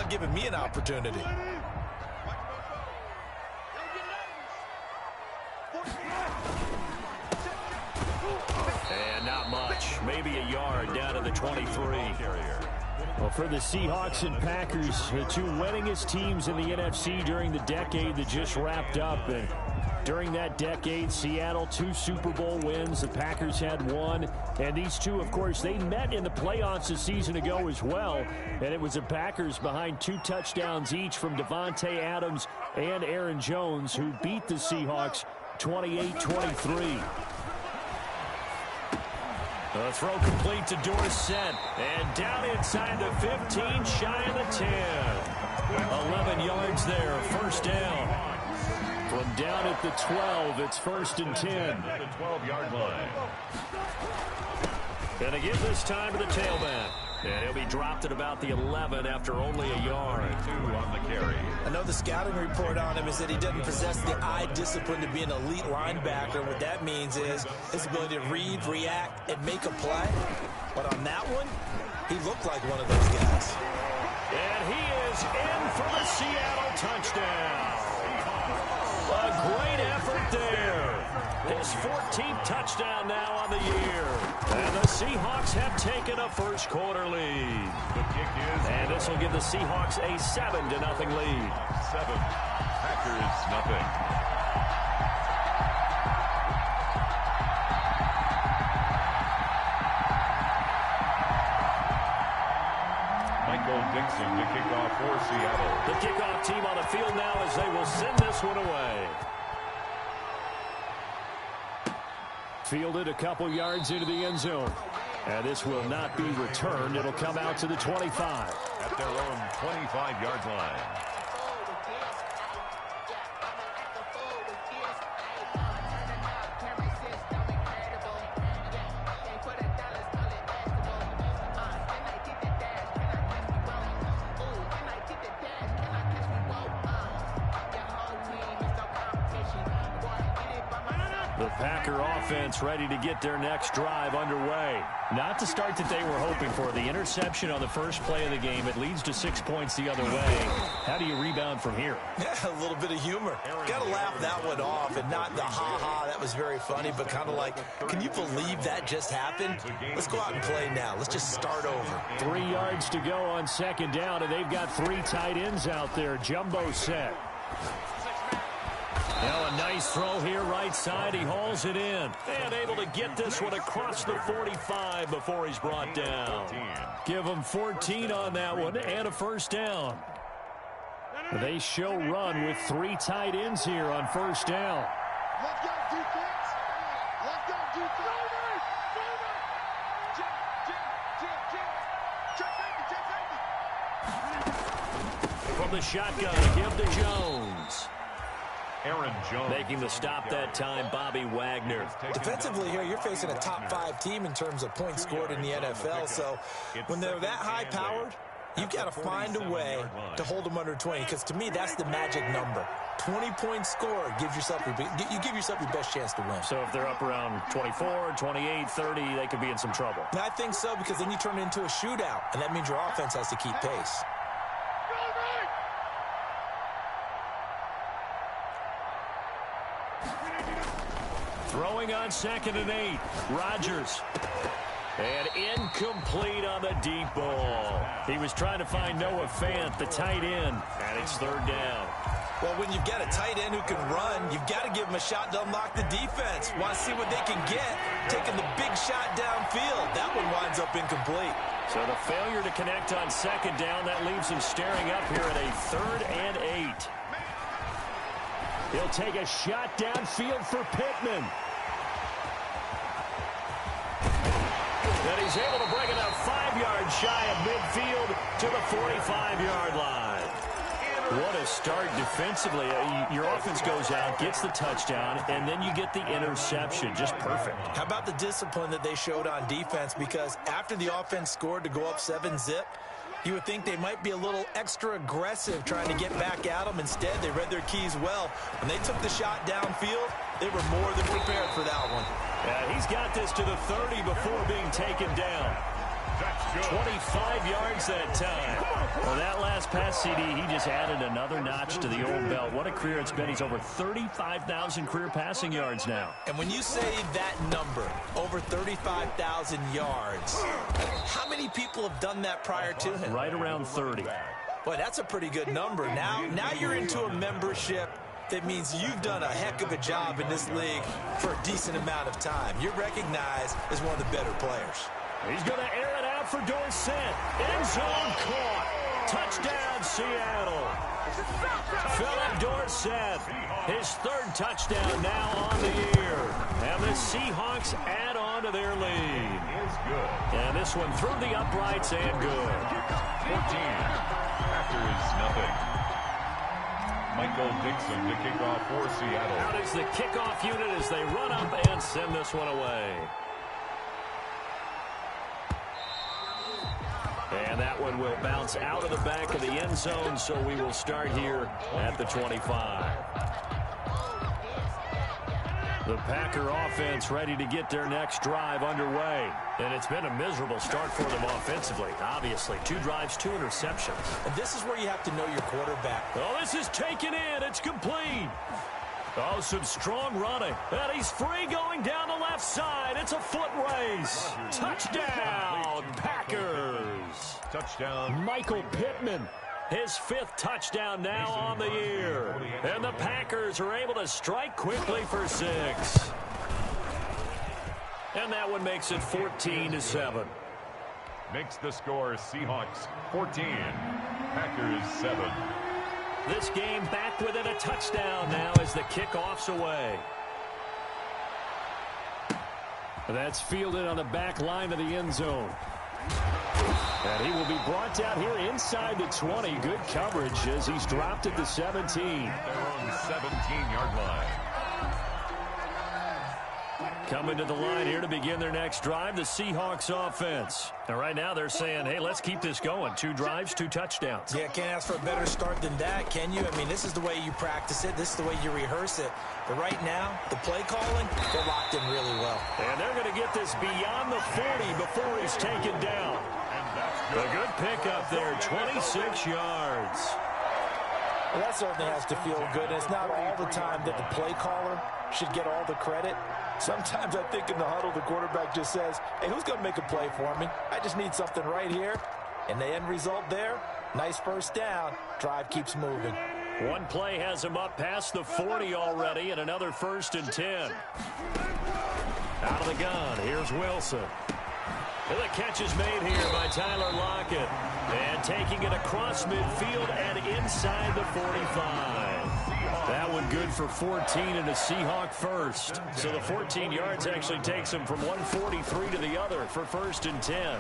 giving me an opportunity. And not much. Maybe a yard down to the 23. Well, for the Seahawks and Packers, the two winningest teams in the NFC during the decade that just wrapped up. And during that decade, Seattle, 2 Super Bowl wins. The Packers had 1. And these two, of course, they met in the playoffs a season ago as well. And it was the Packers behind 2 touchdowns each from Devontae Adams and Aaron Jones, who beat the Seahawks 28-23. The throw complete to Dorsett. And down inside the 15, shy of the 10. 11 yards there, first down. From down at the 12, it's 1st and 10. The 12-yard line. And again this time to the tailback. And he'll be dropped at about the 11 after only a yard. 2 on the carry. I know the scouting report on him is that he doesn't possess the eye discipline to be an elite linebacker. What that means is his ability to read, react, and make a play. But on that one, he looked like one of those guys. And he is in for the Seattle touchdown. A great effort there. His 14th touchdown now on the year. And the Seahawks have taken a first-quarter lead. The kick is... And this will give the Seahawks a 7-0 lead. 7. Packers, nothing. Michael Dixon to kick off for Seattle. The kickoff team on the field now as they will send this one away. Fielded a couple yards into the end zone. And this will not be returned. It'll come out to the 25. At their own 25-yard line. The Packer offense ready to get their next drive underway. Not the start that they were hoping for. The interception on the first play of the game. It leads to 6 points the other way. How do you rebound from here? Yeah, a little bit of humor. Got to laugh that one off and not the ha-ha. That was very funny, but kind of like, can you believe that just happened? Let's go out and play now. Let's just start over. 3 yards to go on 2nd down, and they've got 3 tight ends out there. Jumbo set. Now a nice throw here right side. He hauls it in. And able to get this one across the 45 before he's brought down. Give him 14 on that one and a first down. They show run with 3 tight ends here on first down. Let's go, defense. Let's go, defense. From the shotgun, give to Jones. Aaron Jones. Making the stop that time, Bobby Wagner. Defensively here, you're facing a top 5 team in terms of points scored in the NFL. So when they're that high-powered, you've got to find a way to hold them under 20. Because to me, that's the magic number. 20 points scored gives yourself you give yourself your best chance to win. So if they're up around 24, 28, 30, they could be in some trouble. And I think so, because then you turn it into a shootout, and that means your offense has to keep pace. Throwing on 2nd and 8. Rodgers. And incomplete on the deep ball. He was trying to find Noah Fant, the tight end, and it's 3rd down. Well, when you've got a tight end who can run, you've got to give him a shot to unlock the defense. Want to see what they can get, taking the big shot downfield. That one winds up incomplete. So the failure to connect on 2nd down, that leaves him staring up here at a 3rd and 8. He'll take a shot downfield for Pittman. And he's able to bring it up 5 yards shy of midfield to the 45-yard line. What a start defensively. Your offense goes out, gets the touchdown, and then you get the interception. Just perfect. How about the discipline that they showed on defense? Because after the offense scored to go up 7-zip, you would think they might be a little extra aggressive trying to get back at them. Instead, they read their keys well. When they took the shot downfield, they were more than prepared for that one. He's got this to the 30 before being taken down. 25 yards that time. Well, that last pass, CD, he just added another notch to the old belt. What a career it's been. He's over 35,000 career passing yards now. And when you say that number, over 35,000 yards, how many people have done that prior to him? Right around 30. Boy, that's a pretty good number. Now you're into a membership that means you've done a heck of a job in this league for a decent amount of time. You're recognized as one of the better players. He's going to air it out for Dorsett. End zone caught. Touchdown, Seattle. Philip Dorsett, his third touchdown now on the year. And the Seahawks add on to their lead. And this one through the uprights and good. 14. Packers, nothing. Michael Dixon to kick off for Seattle. Out is the kickoff unit as they run up and send this one away. And that one will bounce out of the back of the end zone, so we will start here at the 25. The Packer offense ready to get their next drive underway. And it's been a miserable start for them offensively, obviously. 2 drives, 2 interceptions. And this is where you have to know your quarterback. Oh, this is taken in. It's complete. Oh, some strong running. And he's free going down the left side. It's a foot race. Touchdown, Packers. Touchdown. Michael Pittman, his 5th touchdown now on the year. And the Packers are able to strike quickly for 6. And that one makes it 14-7. Makes the score Seahawks 14. Packers 7. This game back within a touchdown now as the kickoff's away. That's fielded on the back line of the end zone. And he will be brought down here inside the 20. Good coverage as he's dropped at the 17. They're on the 17-yard line. Coming to the line here to begin their next drive, the Seahawks offense. And right now they're saying, hey, let's keep this going. 2 drives, 2 touchdowns. Yeah, can't ask for a better start than that, can you? I mean, this is the way you practice it. This is the way you rehearse it. But right now, the play calling, they're locked in really well. And they're going to get this beyond the 40 before he's taken down. A good pickup there, 26 yards. Well, that certainly has to feel good. And it's not all the time that the play caller should get all the credit. Sometimes I think in the huddle, the quarterback just says, hey, who's going to make a play for me? I just need something right here. And the end result there, nice first down. Drive keeps moving. One play has him up past the 40 already, and another 1st and 10. Out of the gun, here's Wilson. And the catch is made here by Tyler Lockett. And taking it across midfield and inside the 45. That one good for 14 and a Seahawk first. So the 14 yards actually takes him from 143 to the other for 1st and 10.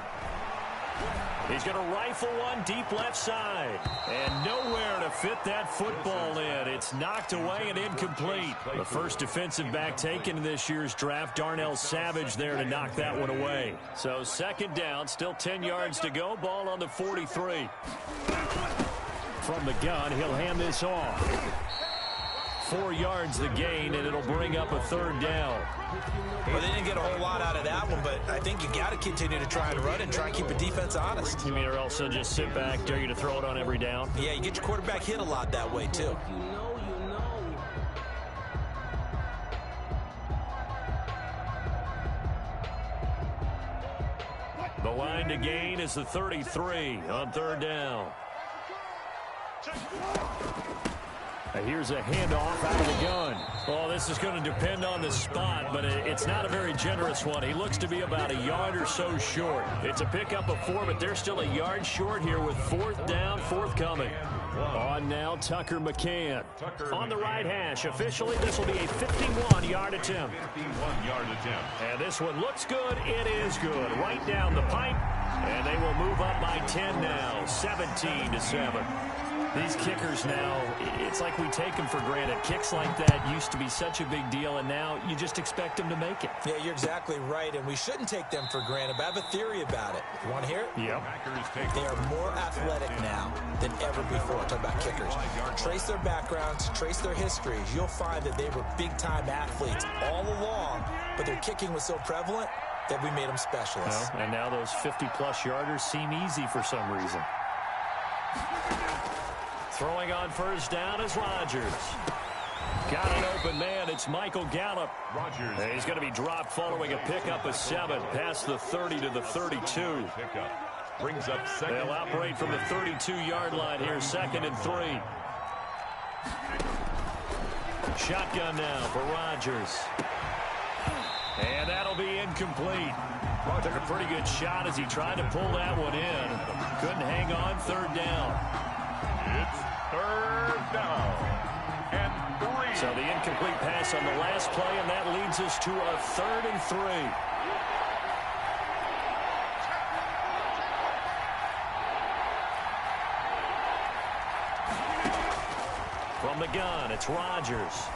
He's going to rifle one deep left side. And nowhere to fit that football in. It's knocked away and incomplete. The first defensive back taken in this year's draft, Darnell Savage, there to knock that one away. So 2nd down, still 10 yards to go. Ball on the 43. From the gun, he'll hand this off. 4 yards the gain, and it'll bring up a 3rd down. Well, they didn't get a whole lot out of that one, but I think you got to continue to try and run and try and keep the defense honest. You mean, or else they'll just sit back, dare you to throw it on every down? Yeah, you get your quarterback hit a lot that way, too. The line to gain is the 33 on 3rd down. And here's a handoff out of the gun. Oh, this is going to depend on the spot, but it's not a very generous one. He looks to be about a yard or so short. It's a pickup of 4, but they're still a yard short here with 4th down, forthcoming. On now, Tucker McCann. On the right hash. Officially, this will be a 51-yard attempt. 51-yard attempt. And this one looks good. It is good. Right down the pipe. And they will move up by 10 now, 17-7. These kickers now, it's like we take them for granted. Kicks like that used to be such a big deal, and now you just expect them to make it. Yeah, you're exactly right, and we shouldn't take them for granted. But I have a theory about it. You want to hear it? Yep. They are more athletic now than ever before. Talking about kickers. Trace their backgrounds, trace their histories. You'll find that they were big-time athletes all along, but their kicking was so prevalent, that we made them specialists. Well, and now those 50-plus yarders seem easy for some reason. Throwing on first down is Rodgers. Got an open man. It's Michael Gallup. Rodgers. And he's going to be dropped following a pickup of 7 past the 30 to the 32. Brings up second. They'll operate from the 32-yard line here, 2nd and 3. Shotgun now for Rodgers. And that'll be incomplete. Took a pretty good shot as he tried to pull that one in. Couldn't hang on. 3rd down. It's 3rd down and 3. So the incomplete pass on the last play, and that leads us to a 3rd and 3. From the gun, it's Rodgers.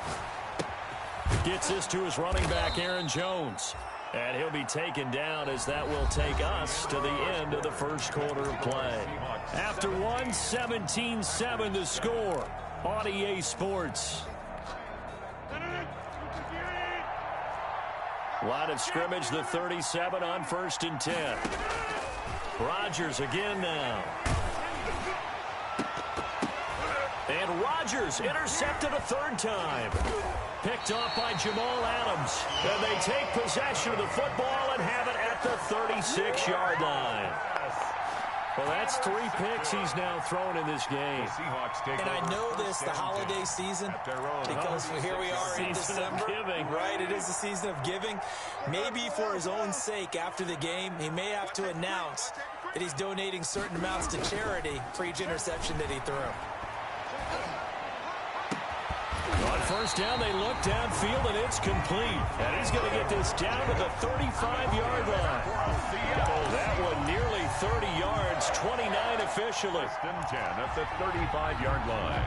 Gets this to his running back, Aaron Jones. And he'll be taken down as that will take us to the end of the first quarter of play. After 1, 17-7 the score on EA Sports. Line of scrimmage, the 37 on 1st and 10. Rodgers again now. And Rodgers intercepted a 3rd time. Picked off by Jamal Adams. And they take possession of the football and have it at the 36-yard line. Well, that's 3 picks he's now thrown in this game. And I know this, the holiday season, because here we are in December. Right, it is the season of giving. Maybe for his own sake, after the game, he may have to announce that he's donating certain amounts to charity for each interception that he threw. On first down, they look downfield, and it's complete. And he's going to get this down to the 35-yard line. That one nearly 30 yards, 29 officially. 10 at the 35-yard line.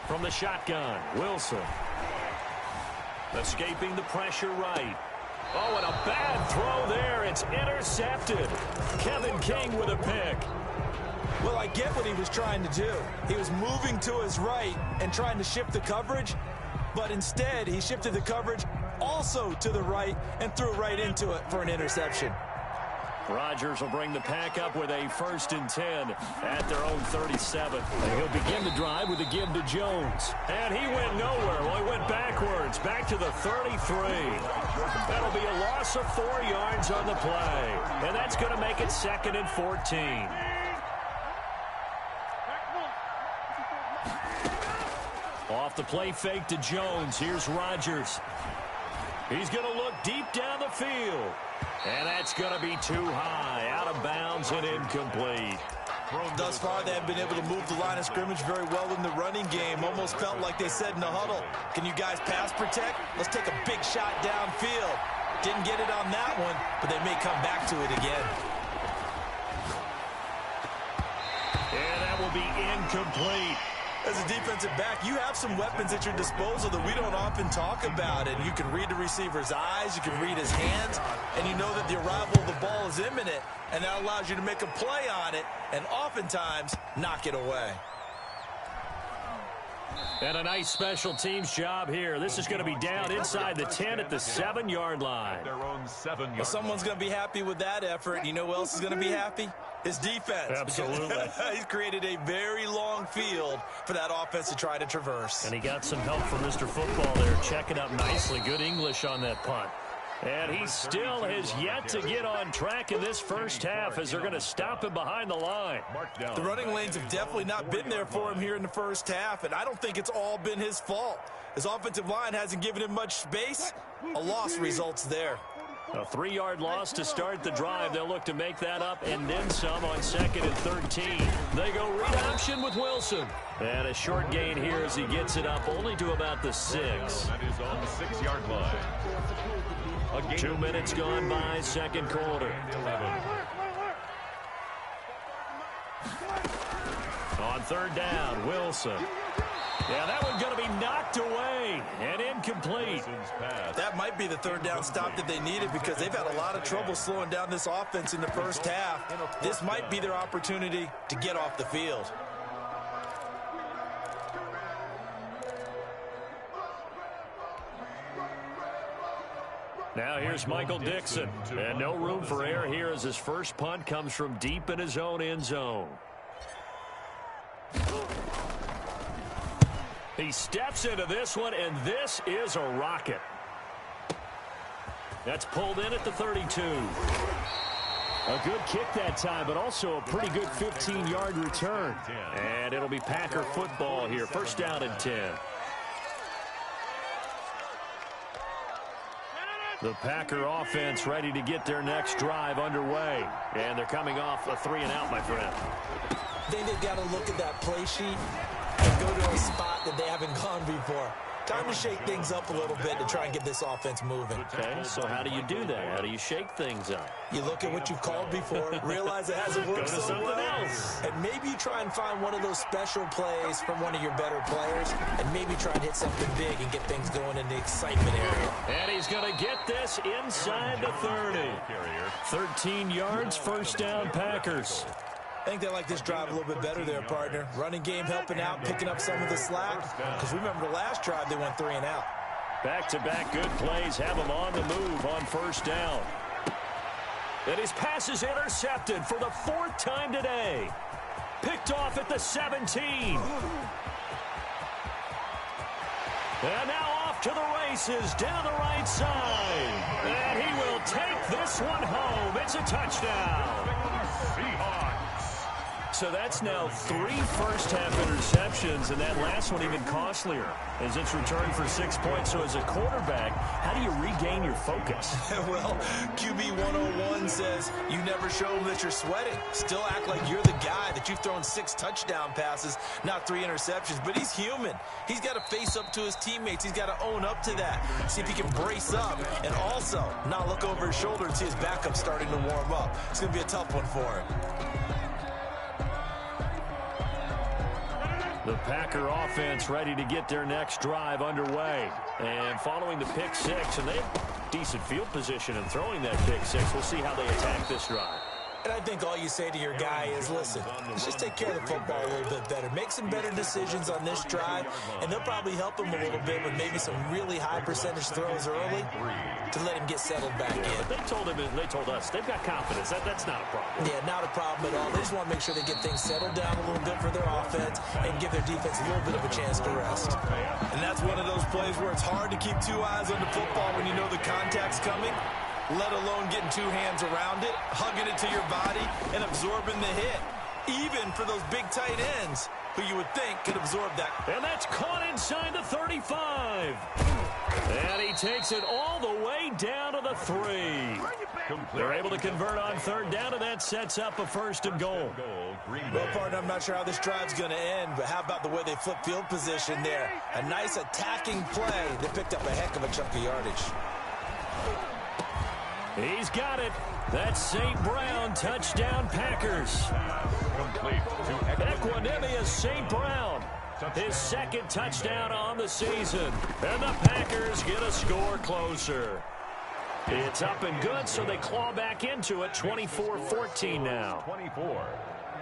From the shotgun, Wilson. Escaping the pressure right. Oh, and a bad throw there. It's intercepted. Kevin King with a pick. Well, I get what he was trying to do. He was moving to his right and trying to shift the coverage, but instead he shifted the coverage also to the right and threw right into it for an interception. Rodgers will bring the pack up with a 1st and 10 at their own 37. And he'll begin the drive with a give to Jones. And he went nowhere. Well, he went backwards, back to the 33. That'll be a loss of 4 yards on the play. And that's going to make it 2nd and 14. Off the play fake to Jones. Here's Rodgers. He's going to look deep down the field. And that's going to be too high, out of bounds and incomplete. Thus far, they have been able to move the line of scrimmage very well in the running game. Almost felt like they said in the huddle, can you guys pass protect? Let's take a big shot downfield. Didn't get it on that one, but they may come back to it again. And that will be incomplete. As a defensive back, you have some weapons at your disposal that we don't often talk about. And you can read the receiver's eyes, you can read his hands, and you know that the arrival of the ball is imminent. And that allows you to make a play on it and oftentimes knock it away. And a nice special teams job here. This is going to be down inside the 10 at the 7-yard line. Their own 7-yard. Well, someone's going to be happy with that effort. You know who else is going to be happy? His defense. Absolutely. He's created a very long field for that offense to try to traverse. And he got some help from Mr. Football there, checking up nicely. Good English on that punt. And he still has yet to get on track in this first half as they're going to stop him behind the line. The running lanes have definitely not been there for him here in the first half, and I don't think it's all been his fault. His offensive line hasn't given him much space. A loss results there. A 3-yard loss to start the drive. They'll look to make that up and then some on 2nd and 13. They go read option with Wilson. And a short gain here as he gets it up only to about the 6. That is on the 6-yard line. 2 minutes gone by, second quarter. On 3rd down, Wilson. Yeah, that one's going to be knocked away and incomplete. That might be the third down stop that they needed because they've had a lot of trouble slowing down this offense in the first half. This might be their opportunity to get off the field. Now here's Michael Dixon. And no room for error here as his first punt comes from deep in his own end zone. He steps into this one, and this is a rocket. That's pulled in at the 32. A good kick that time, but also a pretty good 15-yard return. And it'll be Packer football here. First down and 10. The Packer offense ready to get their next drive underway. And they're coming off a 3-and-out, my friend. I think they've got to look at that play sheet and go to a spot that they haven't gone before. Time to shake things up a little bit to try and get this offense moving. Okay, so how do you do that? How do you shake things up? You look at what you've called before, realize it hasn't worked so well, and maybe you try and find one of those special plays from one of your better players, and maybe try and hit something big and get things going in the excitement area. And he's going to get this inside the 30. 13 yards, first down, Packers. I think they like this drive a little bit better there, partner. Running game helping out, picking up some of the slack. Because remember the last drive, they went 3-and-out. Back-to-back good plays have him on the move on first down. And his pass is intercepted for the 4th time today. Picked off at the 17. And now off to the races down the right side. And he will take this one home. It's a touchdown. So that's now 3 first-half interceptions, and that last one even costlier as it's returned for 6 points. So as a quarterback, how do you regain your focus? Well, QB 101 says you never show them that you're sweating. Still act like you're the guy that you've thrown 6 touchdown passes, not 3 interceptions. But he's human. He's got to face up to his teammates. He's got to own up to that. See if he can brace up and also not look over his shoulder and see his backup starting to warm up. It's going to be a tough one for him. The Packer offense ready to get their next drive underway. And following the pick 6, and they have decent field position in throwing that pick 6. We'll see how they attack this drive. And I think all you say to your guy is, listen, let's just take care of the football a little bit better. Make some better decisions on this drive, and they'll probably help him a little bit with maybe some really high percentage throws early to let him get settled back in. But they told us they've got confidence. That's not a problem. Yeah, not a problem at all. They just want to make sure they get things settled down a little bit for their offense and give their defense a little bit of a chance to rest. And that's one of those plays where it's hard to keep 2 eyes on the football when you know the contact's coming, let alone getting 2 hands around it, hugging it to your body, and absorbing the hit. Even for those big tight ends, who you would think could absorb that. And that's caught inside the 35. And he takes it all the way down to the 3. They're able to convert on 3rd down, and that sets up a 1st and goal. Well, partner, I'm not sure how this drive's going to end, but how about the way they flip field position there? A nice attacking play that picked up a heck of a chunk of yardage. He's got it. That's St. Brown, touchdown Packers. Equanimous St. Brown, his 2nd touchdown on the season. And the Packers get a score closer. It's up and good, so they claw back into it. 24-14 now. 24.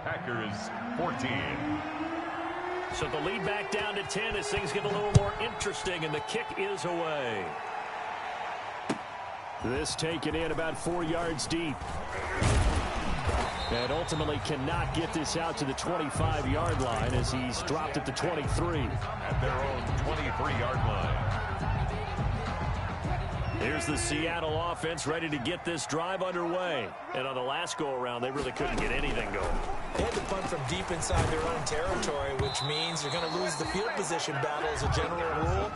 Packers 14. So the lead back down to 10 as things get a little more interesting, and the kick is away. This taken in about 4 yards deep. And ultimately cannot get this out to the 25-yard line as he's dropped at the 23. At their own 23-yard line. Here's the Seattle offense ready to get this drive underway. And on the last go-around, they really couldn't get anything going. They had to punt from deep inside their own territory, which means you're going to lose the field position battle as a general rule.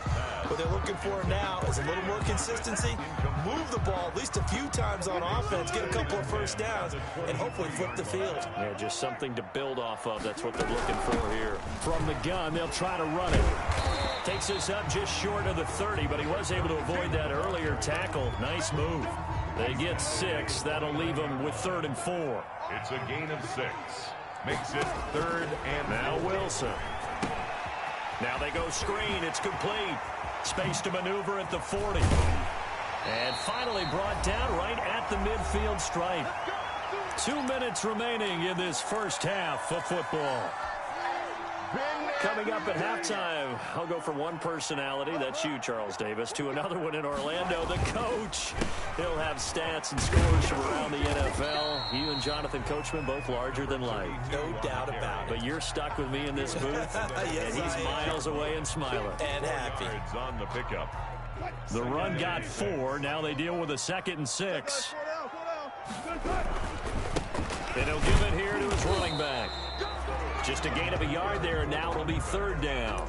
What they're looking for now is a little more consistency, move the ball at least a few times on offense, get a couple of first downs, and hopefully flip the field. Yeah, just something to build off of. That's what they're looking for here. From the gun, they'll try to run it. Takes us up just short of the 30, but he was able to avoid that earlier tackle. Nice move. They get 6. That'll leave them with 3rd and 4. It's a gain of 6. Makes it 3rd and now Wilson. Now they go screen. It's complete. Space to maneuver at the 40. And finally brought down right at the midfield stripe. 2 minutes remaining in this first half of football. Coming up at halftime, I'll go from one personality, that's you, Charles Davis, to another one in Orlando, the coach. He'll have stats and scores from around the NFL. You and Jonathan Coachman, both larger than life. No doubt about it. But you're stuck with me in this booth, yes, and he's miles away and smiling. And happy. On the pickup. The run got 4. Now they deal with a 2nd and 6. And he'll give it here to his running back. Just a gain of a yard there, and now it'll be 3rd down.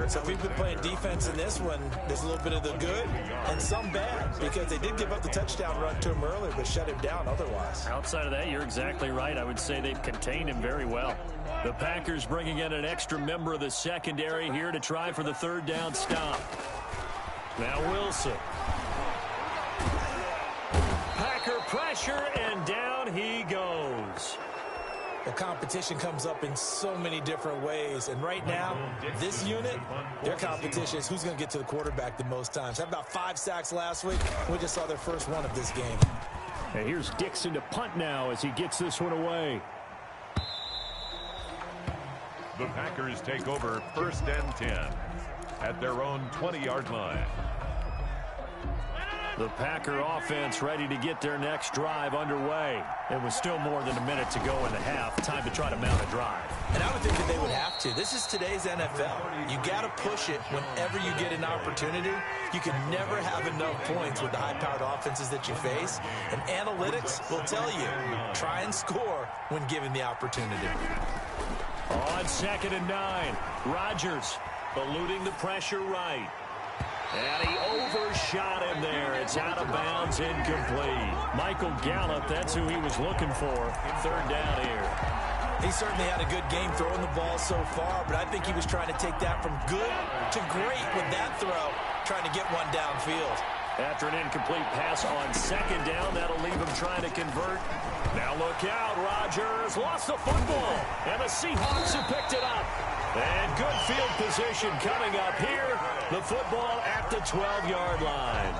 So we've been playing defense in this one. There's a little bit of the good and some bad, because they did give up the touchdown run to him earlier, but shut him down otherwise. Outside of that, you're exactly right. I would say they've contained him very well. The Packers bringing in an extra member of the secondary here to try for the 3rd down stop. Now Wilson. Packer pressure, and down he goes. The competition comes up in so many different ways, and right now, this unit, their competition is who's going to get to the quarterback the most times. Had about 5 sacks last week. We just saw their first one of this game. And here's Dixon to punt now as he gets this one away. The Packers take over 1st and 10 at their own 20-yard line. The Packer offense ready to get their next drive underway. It was still more than a minute to go in the half. Time to try to mount a drive. And I would think that they would have to. This is today's NFL. You got to push it whenever you get an opportunity. You can never have enough points with the high-powered offenses that you face. And analytics will tell you, try and score when given the opportunity. On 2nd and 9, Rodgers eluding the pressure right. And he overshot him there. It's out of bounds, incomplete. Michael Gallup, that's who he was looking for. 3rd down here. He certainly had a good game throwing the ball so far, but I think he was trying to take that from good to great with that throw, trying to get one downfield. After an incomplete pass on 2nd down, that'll leave him trying to convert. Now look out, Rodgers lost the football, and the Seahawks have picked it up. And good field position coming up here. The football at the 12-yard line.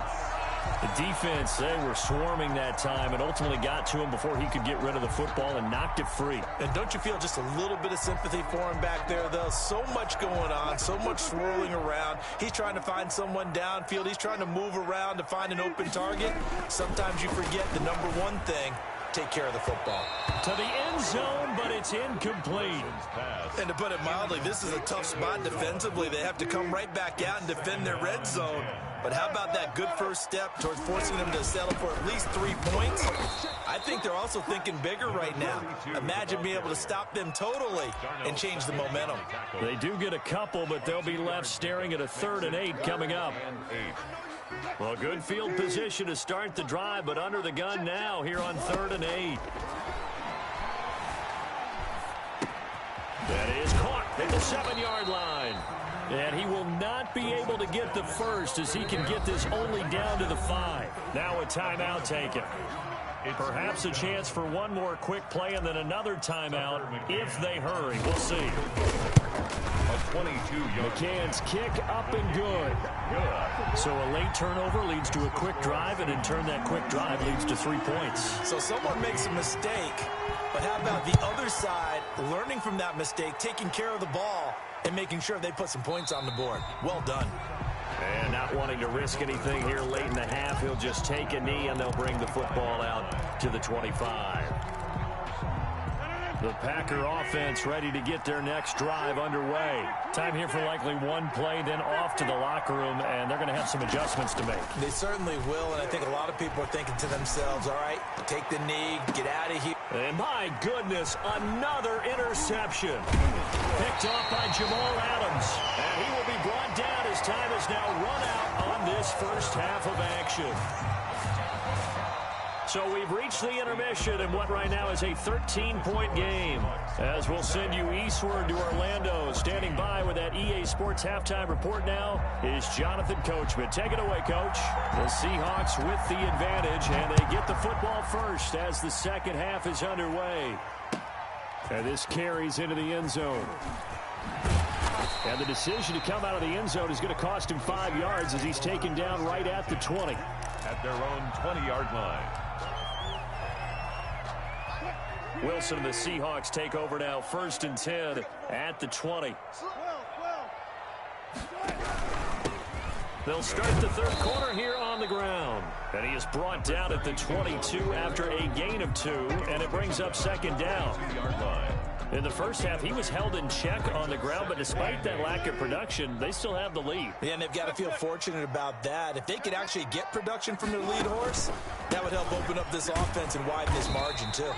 The defense, they were swarming that time and ultimately got to him before he could get rid of the football and knocked it free. And don't you feel just a little bit of sympathy for him back there, though? So much going on, so much swirling around. He's trying to find someone downfield. He's trying to move around to find an open target. Sometimes you forget the number one thing. Take care of the football. To the end zone, but it's incomplete. And to put it mildly, this is a tough spot defensively. They have to come right back out and defend their red zone. But how about that good first step towards forcing them to settle for at least 3 points? I think they're also thinking bigger right now. Imagine being able to stop them totally and change the momentum. They do get a couple, but they'll be left staring at a 3rd and 8 coming up. Well, good field position to start the drive, but under the gun now here on 3rd and 8. That is caught at the 7-yard line. And he will not be able to get the first as he can get this only down to the 5. Now a timeout taken. Perhaps a chance for one more quick play and then another timeout if they hurry. We'll see. A 22-yard. McCann's kick up and good. So a late turnover leads to a quick drive, and in turn that quick drive leads to 3 points. So someone makes a mistake, but how about the other side learning from that mistake, taking care of the ball, and making sure they put some points on the board? Well done. And not wanting to risk anything here late in the half, he'll just take a knee, and they'll bring the football out to the 25. The Packer offense ready to get their next drive underway. Time here for likely one play, then off to the locker room, and they're going to have some adjustments to make. They certainly will, and I think a lot of people are thinking to themselves, all right, take the knee, get out of here. And my goodness, another interception. Picked off by Jamal Adams. And he will be brought down as time is now run out on this first half of action. So we've reached the intermission in what right now is a 13-point game. As we'll send you eastward to Orlando. Standing by with that EA Sports halftime report now is Jonathan Coachman. Take it away, Coach. The Seahawks with the advantage, and they get the football first as the second half is underway. And this carries into the end zone. And the decision to come out of the end zone is going to cost him 5 yards as he's taken down right at the 20. At their own 20-yard line. Wilson and the Seahawks take over now, 1st and 10 at the 20. They'll start the third quarter here on the ground. And he is brought down at the 22 after a gain of 2, and it brings up 2nd down. 2-yard line. In the first half, he was held in check on the ground, but despite that lack of production, they still have the lead. Yeah, and they've got to feel fortunate about that. If they could actually get production from their lead horse, that would help open up this offense and widen this margin, too.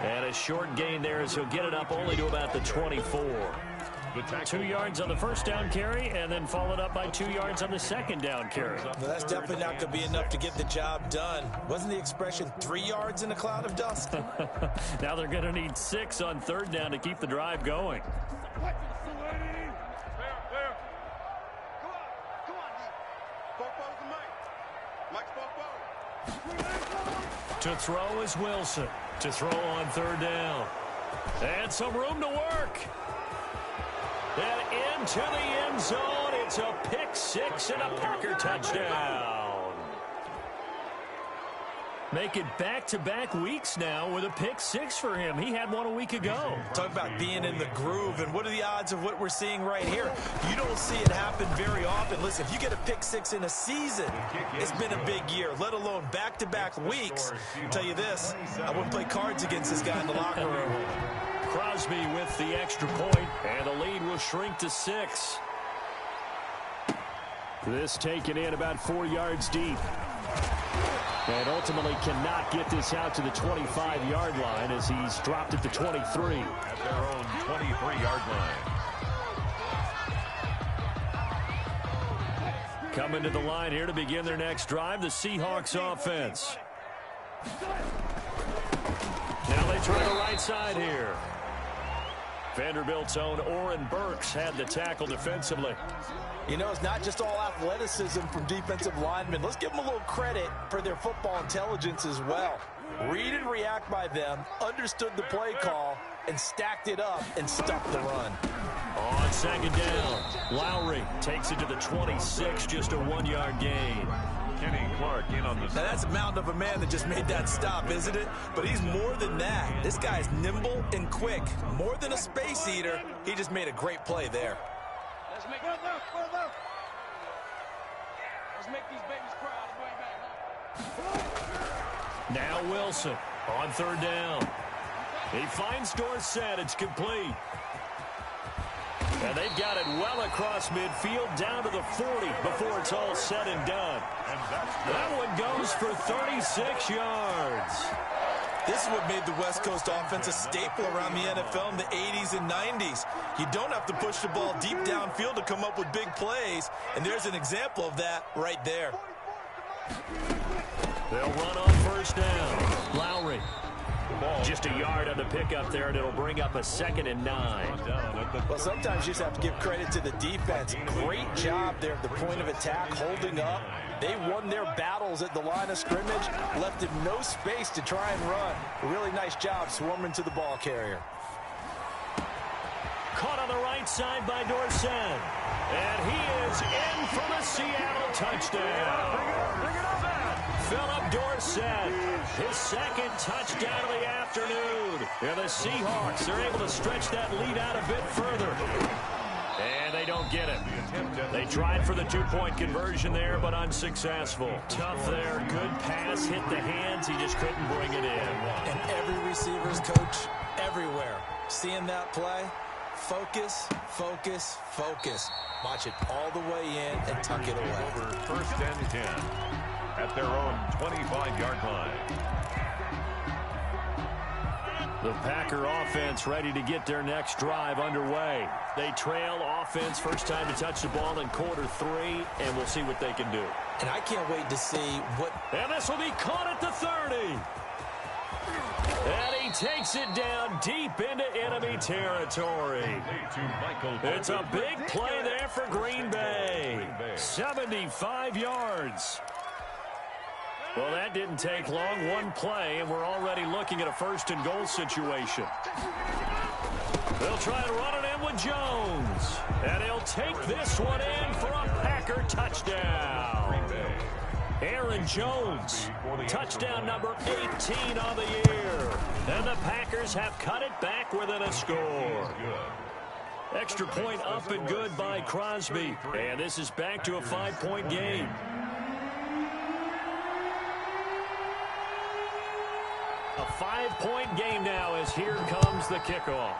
And a short gain there as he'll get it up only to about the 24. 2 yards on the first down carry, and then followed up by 2 yards on the second down carry. Well, that's definitely not going to be enough to get the job done. Wasn't the expression 3 yards in a cloud of dust? Now they're going to need 6 on third down to keep the drive going. To throw is Wilson. To throw on third down. And some room to work. And into the end zone. It's a pick 6 and a Packer touchdown. Make it back-to-back weeks now with a pick 6 for him. He had one a week ago. Talk about being in the groove, and what are the odds of what we're seeing right here? You don't see it happen very often. Listen, if you get a pick 6 in a season, it's been a big year, let alone back-to-back weeks. I'll tell you this, I wouldn't play cards against this guy in the locker room. Crosby with the extra point, and the lead will shrink to 6. This taken in about 4 yards deep. And ultimately cannot get this out to the 25-yard line as he's dropped at the 23. At their own 23-yard line. Coming to the line here to begin their next drive, the Seahawks offense. Now they try the right side here. Vanderbilt's own Oren Burks had the tackle defensively. You know, it's not just all athleticism from defensive linemen. Let's give them a little credit for their football intelligence as well. Read and react by them, understood the play call, and stacked it up and stuck the run. On second down, Lowry takes it to the 26, just a 1-yard gain. Kenny Clark in on the... Now that's a mountain of a man that just made that stop, isn't it? But he's more than that. This guy's nimble and quick. More than a space eater, he just made a great play there. Let's make these babies cry all the way back. Now Wilson on third down. He finds Dorsett. It's complete. And they've got it well across midfield down to the 40 before it's all said and done. And that one goes for 36 yards. This is what made the West Coast offense a staple around the NFL in the 80s and 90s. You don't have to push the ball deep downfield to come up with big plays, and there's an example of that right there. They'll run on first down. Lowry. Just a yard on the pickup there, and it'll bring up a 2nd and 9. Well, sometimes you just have to give credit to the defense. Great job there at the point of attack, holding up. They won their battles at the line of scrimmage, left him no space to try and run. A really nice job swarming to the ball carrier. Caught on the right side by Dorsett. And he is in for the Seattle touchdown. Philip Dorsett, his 2nd touchdown of the afternoon. And the Seahawks are able to stretch that lead out a bit further. And they don't get it. They tried for the 2-point conversion there, but unsuccessful. Tough there. Good pass. Hit the hands. He just couldn't bring it in. And every receiver's coach everywhere. Seeing that play, focus, focus, focus. Watch it all the way in and tuck it away. Over 1st and 10 at their own 25-yard line. The Packer offense ready to get their next drive underway. They trail offense, first time to touch the ball in quarter 3, and we'll see what they can do. And I can't wait to see what... And this will be caught at the 30. And he takes it down deep into enemy territory. It's a big play there for Green Bay. 75 yards. Well, that didn't take long. One play, and we're already looking at a 1st and goal situation. They'll try and run it in again with Jones. And he'll take this one in for a Packer touchdown. Aaron Jones, touchdown number 18 on the year. And the Packers have cut it back within a score. Extra point up and good by Crosby. And this is back to a 5-point game. A 5-point game now as here comes the kickoff.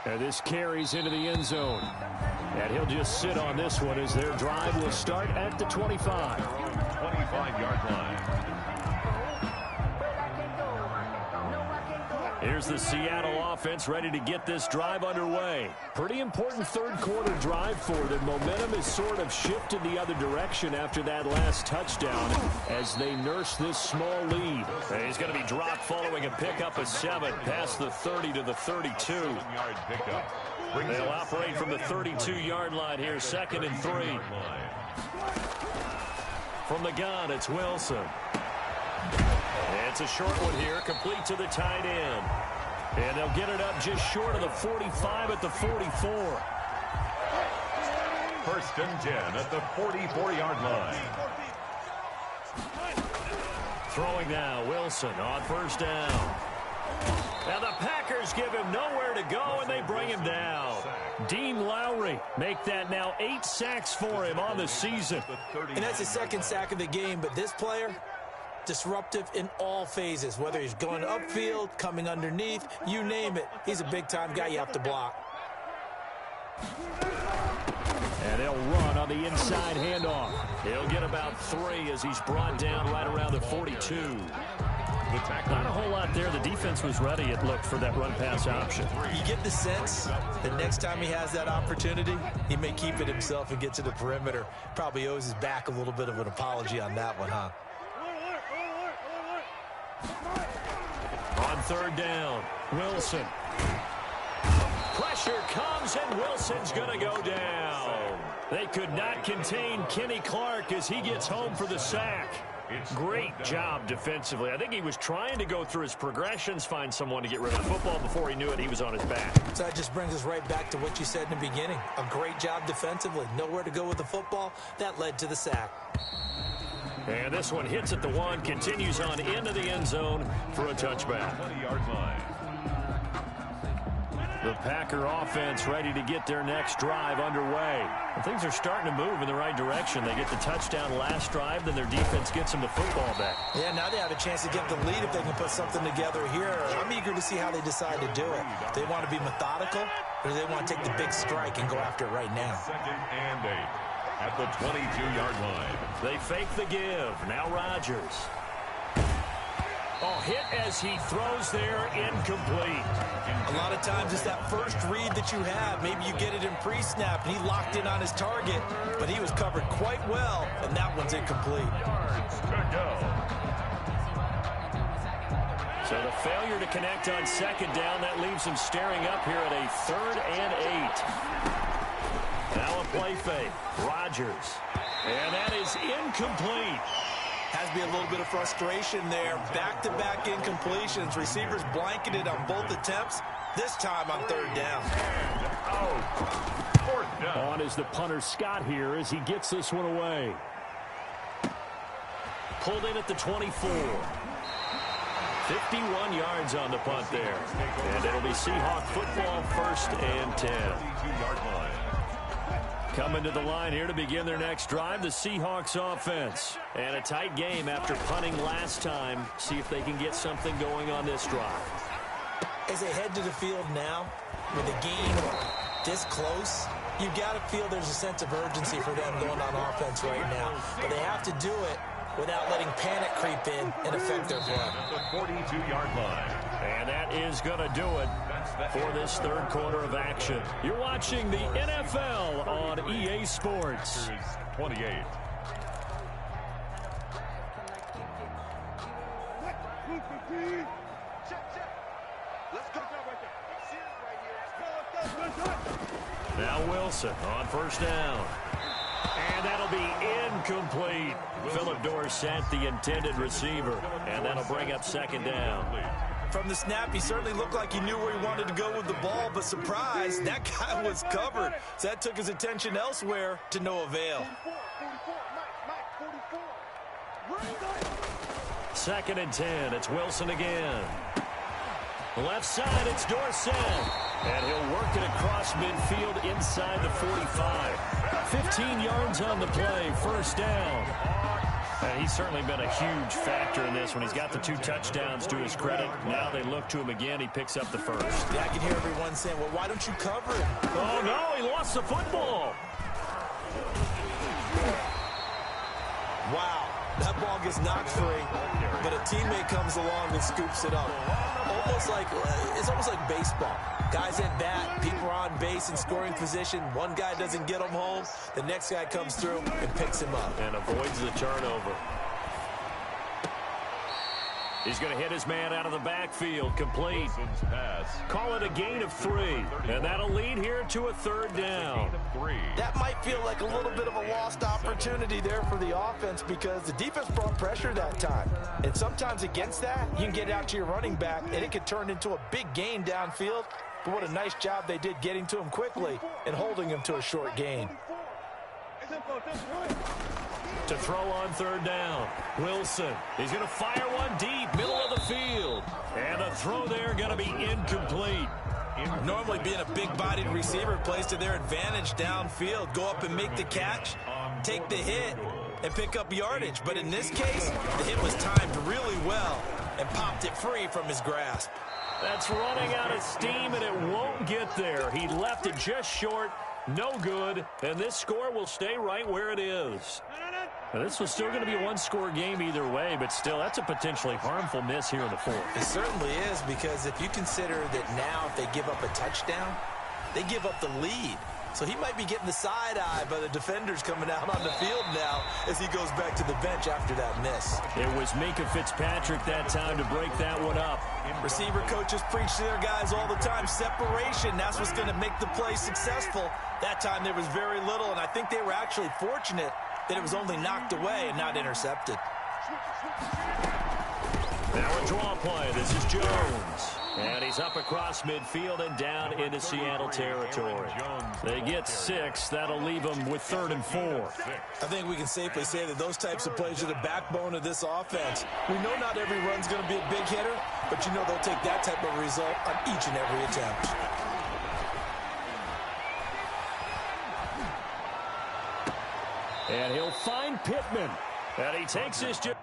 And this carries into the end zone. And he'll just sit on this one as their drive will start at the 25. 25-yard line. Here's the Seattle offense ready to get this drive underway. Pretty important third-quarter drive for them. Momentum has sort of shifted the other direction after that last touchdown as they nurse this small lead. And he's going to be dropped following a pickup of 7 past the 30 to the 32. They'll operate from the 32-yard line here, 2nd and 3. From the gun, it's Wilson. It's a short one here, complete to the tight end. And they'll get it up just short of the 45 at the 44. 1st and 10 at the 44-yard line. Throwing now, Wilson on 1st down. Now the Packers give him nowhere to go, and they bring him down. Dean Lowry make that now 8 sacks for him on the season. And that's his 2nd sack of the game, but this player, disruptive in all phases, whether he's going upfield, coming underneath, you name it. He's a big-time guy you have to block. And they'll run on the inside handoff. He'll get about 3 as he's brought down right around the 42. Not a whole lot there. The defense was ready, it looked, for that run-pass option. You get the sense that next time he has that opportunity, he may keep it himself and get to the perimeter. Probably owes his back a little bit of an apology on that one, huh? On 3rd down, Wilson. Pressure comes, and Wilson's going to go down. They could not contain Kenny Clark as he gets home for the sack. Great job defensively. I think he was trying to go through his progressions, find someone to get rid of the football. Before he knew it, he was on his back. So that just brings us right back to what you said in the beginning. A great job defensively. Nowhere to go with the football. That led to the sack. And this one hits at the 1, continues on into the end zone for a touchback. 20-yard line. The Packer offense ready to get their next drive underway. And things are starting to move in the right direction. They get the touchdown last drive, then their defense gets them the football back. Yeah, now they have a chance to get the lead if they can put something together here. I'm eager to see how they decide to do it. They want to be methodical, or do they want to take the big strike and go after it right now? 2nd and 8 at the 22-yard line. They fake the give. Now Rodgers. Oh, hit as he throws there, incomplete. A lot of times it's that first read that you have. Maybe you get it in pre-snap, and he locked in on his target, but he was covered quite well, and that one's incomplete. Yards to go. So the failure to connect on 2nd down, that leaves him staring up here at a 3rd and 8. Now a play fake. Rodgers. And that is incomplete. Has to be a little bit of frustration there. Back-to-back incompletions. Receivers blanketed on both attempts. This time on 3rd down. Out. 4th down. On is the punter Scott here as he gets this one away. Pulled in at the 24. 51 yards on the punt there. And it'll be Seahawk football, 1st and 10. 22-yard line. Coming to the line here to begin their next drive, the Seahawks offense. And a tight game after punting last time. See if they can get something going on this drive. As they head to the field now, with the game this close, you've got to feel there's a sense of urgency for them going on offense right now. But they have to do it without letting panic creep in and affect their play. The 42-yard line. And that is going to do it for this 3rd quarter of action. You're watching the NFL on EA Sports. 28. Now Wilson on 1st down. And that'll be incomplete. Philip Dorsett, the intended receiver. And that'll bring up 2nd down. From the snap, he certainly looked like he knew where he wanted to go with the ball, but surprise, that guy was covered. So that took his attention elsewhere to no avail. 2nd and 10. It's Wilson again. Left side, it's Dorsett. And he'll work it across midfield inside the 45. 15 yards on the play, 1st down. And he's certainly been a huge factor in this when he's got the 2 touchdowns to his credit. Now they look to him again. He picks up the 1st. Yeah, I can hear everyone saying, well, why don't you cover him? Oh, no, he lost the football. Wow, that ball gets knocked free, but a teammate comes along and scoops it up. It's almost like baseball. Guys at bat, people are on base in scoring position. One guy doesn't get him home. The next guy comes through and picks him up. And avoids the turnover. He's going to hit his man out of the backfield. Complete. Call it a gain of 3. And that'll lead here to a 3rd down. That might feel like a little bit of a lost opportunity there for the offense because the defense brought pressure that time. And sometimes against that, you can get out to your running back, and it could turn into a big gain downfield. But what a nice job they did getting to him quickly and holding him to a short gain. To throw on 3rd down, Wilson. He's going to fire one deep, middle of the field. And a throw there going to be incomplete. Normally being a big-bodied receiver plays to their advantage downfield. Go up and make the catch, take the hit, and pick up yardage. But in this case, the hit was timed really well and popped it free from his grasp. That's running out of steam, and it won't get there. He left it just short. No good, and this score will stay right where it is. Now, this was still going to be a one-score game either way, but still, that's a potentially harmful miss here in the 4th. It certainly is, because if you consider that now if they give up a touchdown, they give up the lead. So he might be getting the side eye by the defenders coming out on the field now as he goes back to the bench after that miss. It was Minka Fitzpatrick that time to break that one up. Receiver coaches preach to their guys all the time. Separation, that's what's going to make the play successful. That time there was very little, and I think they were actually fortunate that it was only knocked away and not intercepted. Now a draw play. This is Jones. And he's up across midfield and down into Seattle territory. They get 6. That'll leave them with 3rd and 4. I think we can safely say that those types of plays are the backbone of this offense. We know not every run's going to be a big hitter, but you know they'll take that type of result on each and every attempt. And he'll find Pittman. And he takes his... Just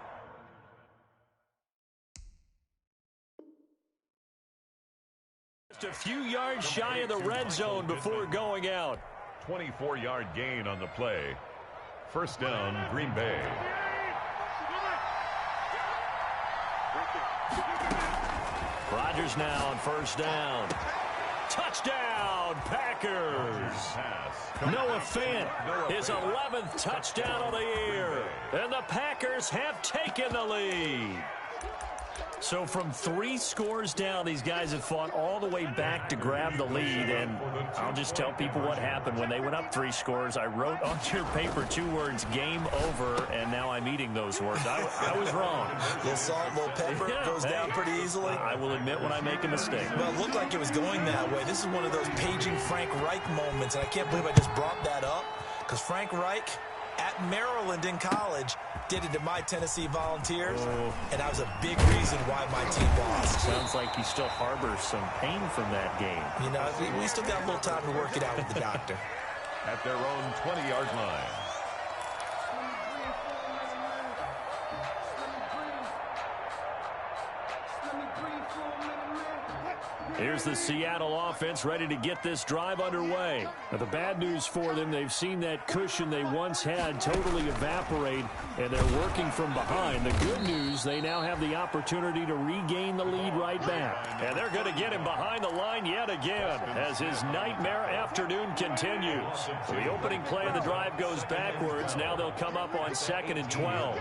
a few yards shy of the red zone before going out. 24-yard gain on the play. 1st down, Green Bay. Rodgers now on 1st down. Touchdown, Packers. Noah Fant, his 11th touchdown of the year. And the Packers have taken the lead. So from 3 scores down, these guys have fought all the way back to grab the lead. And I'll just tell people what happened when they went up 3 scores. I wrote on your paper 2 words, game over, and now I'm eating those words. I was wrong. A little salt, a little pepper, goes down pretty easily. I will admit when I make a mistake. Well, it looked like it was going that way. This is one of those paging Frank Reich moments, and I can't believe I just brought that up, because Frank Reich at Maryland in college did it to my Tennessee Volunteers, and that was a big reason why my team lost. Sounds like he still harbors some pain from that game. You know, we still got a little time to work it out with the doctor. At their own 20-yard line. Here's the Seattle offense ready to get this drive underway. Now, the bad news for them, they've seen that cushion they once had totally evaporate, and they're working from behind. The good news, they now have the opportunity to regain the lead right back. And they're going to get him behind the line yet again as his nightmare afternoon continues. The opening play of the drive goes backwards. Now they'll come up on 2nd and 12.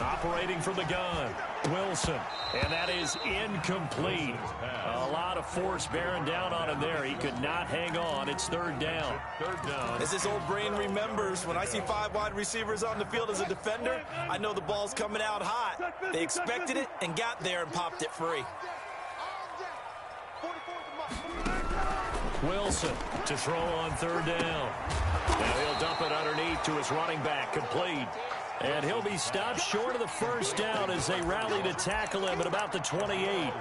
Operating from the gun, Wilson. And that is incomplete. A lot of force bearing down on him there. He could not hang on. It's third down. As this old brain remembers, when I see 5 wide receivers on the field as a defender, I know the ball's coming out hot. They expected it and got there and popped it free. Wilson to throw on third down. Now he'll dump it underneath to his running back, complete. And he'll be stopped short of the first down as they rally to tackle him at about the 28.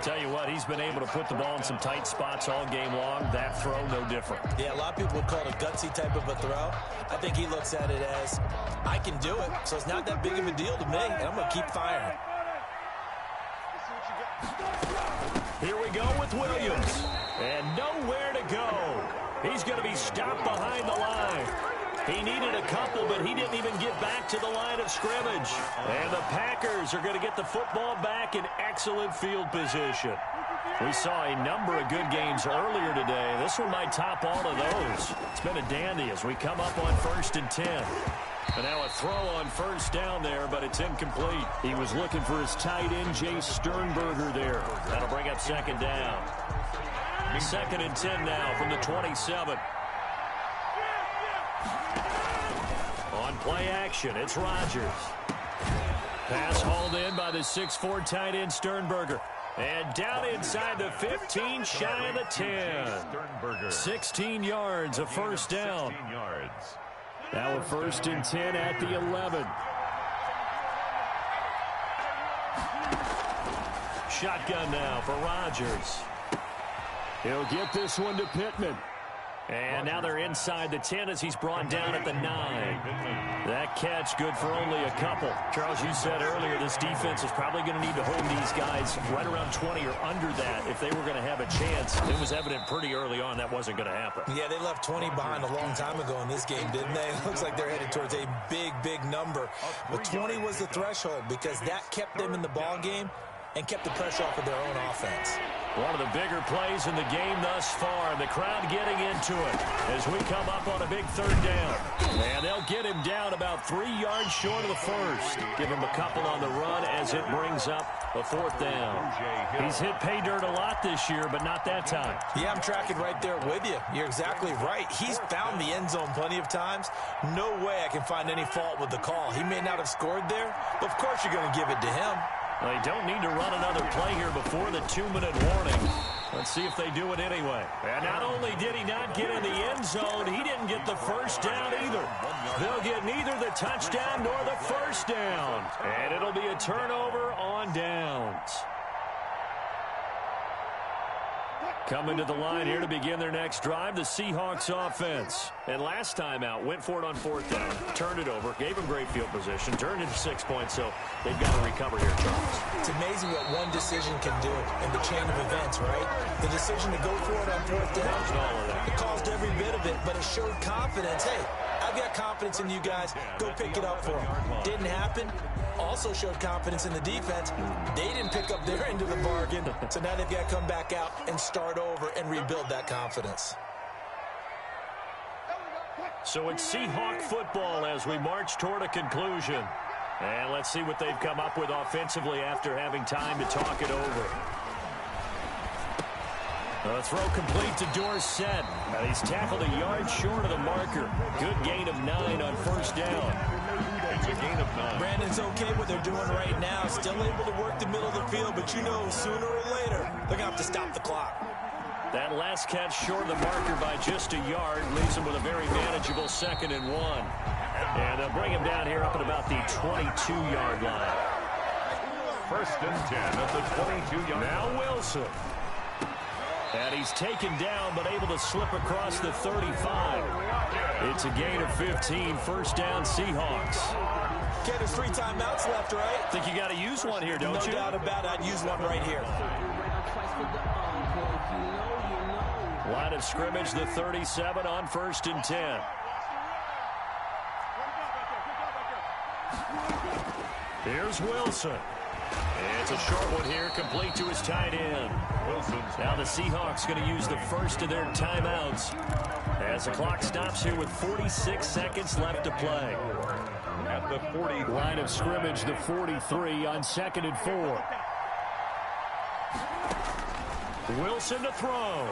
Tell you what, he's been able to put the ball in some tight spots all game long. That throw, no different. Yeah, a lot of people would call it a gutsy type of a throw. I think he looks at it as, I can do it, so it's not that big of a deal to me, and I'm going to keep firing. Here we go with Williams. And nowhere to go. He's going to be stopped behind the line. He needed a couple, but he didn't even get back to the line of scrimmage. And the Packers are going to get the football back in excellent field position. We saw a number of good games earlier today. This one might top all of those. It's been a dandy as we come up on 1st and 10. And now a throw on first down there, but it's incomplete. He was looking for his tight end, Jay Sternberger there. That'll bring up second down. 2nd and 10 now from the 27. On play action, it's Rodgers. Pass hauled in by the 6'4" tight end Sternberger. And down inside the 15, shy of the 10. 16 yards, a first down. Now a 1st and 10 at the 11. Shotgun now for Rodgers. He'll get this one to Pittman. And now they're inside the 10 as he's brought down at the 9. That catch good for only a couple. Charles, you said earlier this defense is probably going to need to hold these guys right around 20 or under that if they were going to have a chance. It was evident pretty early on that wasn't going to happen. Yeah, they left 20 behind a long time ago in this game, didn't they? It looks like they're headed towards a big, big number. But 20 was the threshold because that kept them in the ball game and kept the pressure off of their own offense. One of the bigger plays in the game thus far. The crowd getting into it as we come up on a big third down. And they'll get him down about 3 yards short of the first. Give him a couple on the run as it brings up a 4th down. He's hit pay dirt a lot this year, but not that time. Yeah, I'm tracking right there with you. You're exactly right. He's found the end zone plenty of times. No way I can find any fault with the call. He may not have scored there, but of course you're going to give it to him. They don't need to run another play here before the 2-minute warning. Let's see if they do it anyway. And not only did he not get in the end zone, he didn't get the first down either. They'll get neither the touchdown nor the first down. And it'll be a turnover on downs. Coming to the line here to begin their next drive, the Seahawks offense. And last time out, went for it on 4th down, turned it over, gave them great field position, turned into 6 points, so they've got to recover here, Charles. It's amazing what one decision can do in the chain of events, right? The decision to go for it on 4th down, it caused every bit of it, but it showed confidence. Hey, I've got confidence in you guys. Go pick it up for them. Didn't happen. Also showed confidence in the defense. They didn't pick up their end of the bargain, so now they've got to come back out and start over and rebuild that confidence. So it's Seahawk football as we march toward a conclusion. And let's see what they've come up with offensively after having time to talk it over. A throw complete to Dorsett. And he's tackled a yard short of the marker. Good gain of 9 on first down. It's a gain of 9. Brandon's okay what they're doing right now. Still able to work the middle of the field, but you know sooner or later they're going to have to stop the clock. That last catch short of the marker by just a yard leaves him with a very manageable 2nd and 1. And they'll bring him down here up at about the 22-yard line. 1st and 10 at the 22-yard line. Now Wilson. And he's taken down, but able to slip across the 35. It's a gain of 15, first down Seahawks. Okay, there's 3 timeouts left, right? Think you got to use one here, don't you? No doubt about it. I'd use one right here. Line of scrimmage, the 37 on 1st and 10. Here's Wilson. It's a short one here, complete to his tight end. Now the Seahawks going to use the first of their timeouts as the clock stops here with 46 seconds left to play. At the 40. Line of scrimmage, the 43 on 2nd and 4. Wilson to throw.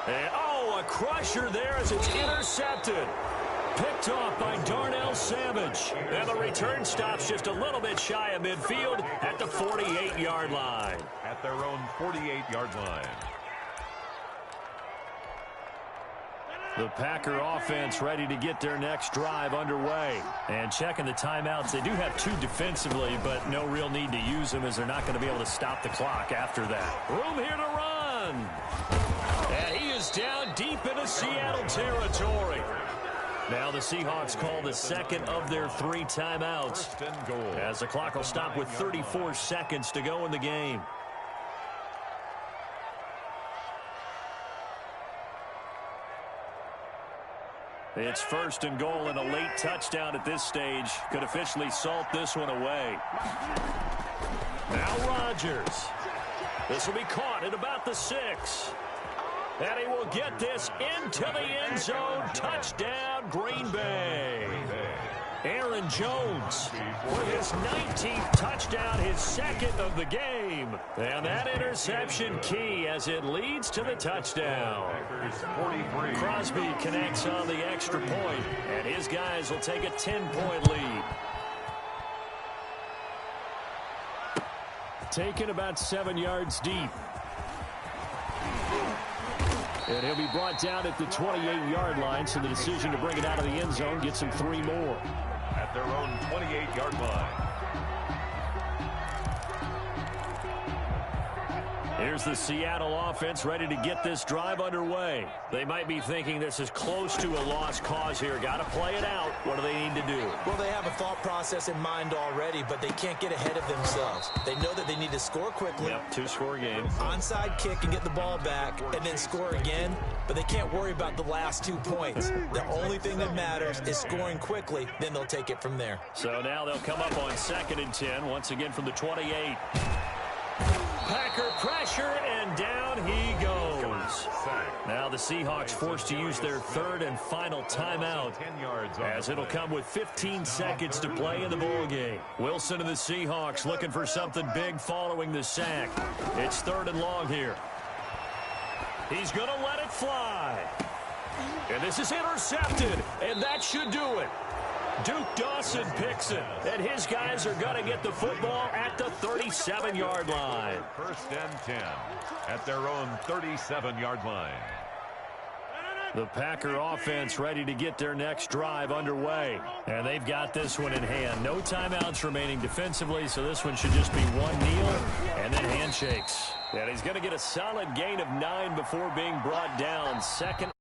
And, a crusher there as it's intercepted. Picked off by Darnell Savage. And the return stops just a little bit shy of midfield at the 48-yard line. At their own 48-yard line. The Packer offense ready to get their next drive underway. And checking the timeouts, they do have 2 defensively, but no real need to use them as they're not going to be able to stop the clock after that. Room here to run. And he is down deep into Seattle territory. Now the Seahawks call the second of their 3 timeouts as the clock will stop with 34 seconds to go in the game. It's 1st and goal, and a late touchdown at this stage could officially salt this one away. Now Rodgers. This will be caught at about the 6. And he will get this into the end zone. Touchdown, Green Bay. Aaron Jones with his 19th touchdown, his 2nd of the game. And that interception key as it leads to the touchdown. Crosby connects on the extra point, and his guys will take a 10-point lead. Taken about 7 yards deep. And he'll be brought down at the 28-yard line, so the decision to bring it out of the end zone gets him 3 more. At their own 28-yard line. Here's the Seattle offense ready to get this drive underway. They might be thinking this is close to a lost cause here. Got to play it out. What do they need to do? Well, they have a thought process in mind already, but they can't get ahead of themselves. They know that they need to score quickly. Yep, 2-score game. Onside kick and get the ball back and then score again, but they can't worry about the last 2 points. The only thing that matters is scoring quickly, then they'll take it from there. So now they'll come up on 2nd and 10, once again from the 28. Packer pressure, and down he goes. Now the Seahawks forced to use their 3rd and final timeout, as it'll come with 15 seconds to play in the ball game. Wilson and the Seahawks looking for something big following the sack. It's 3rd and long here. He's going to let it fly. And this is intercepted, and that should do it. Duke Dawson picks it, and his guys are going to get the football at the 37-yard line. 1st and 10 at their own 37-yard line. The Packer offense ready to get their next drive underway. And they've got this one in hand. No timeouts remaining defensively, so this one should just be 1 kneel and then handshakes. And he's going to get a solid gain of 9 before being brought down. 2nd.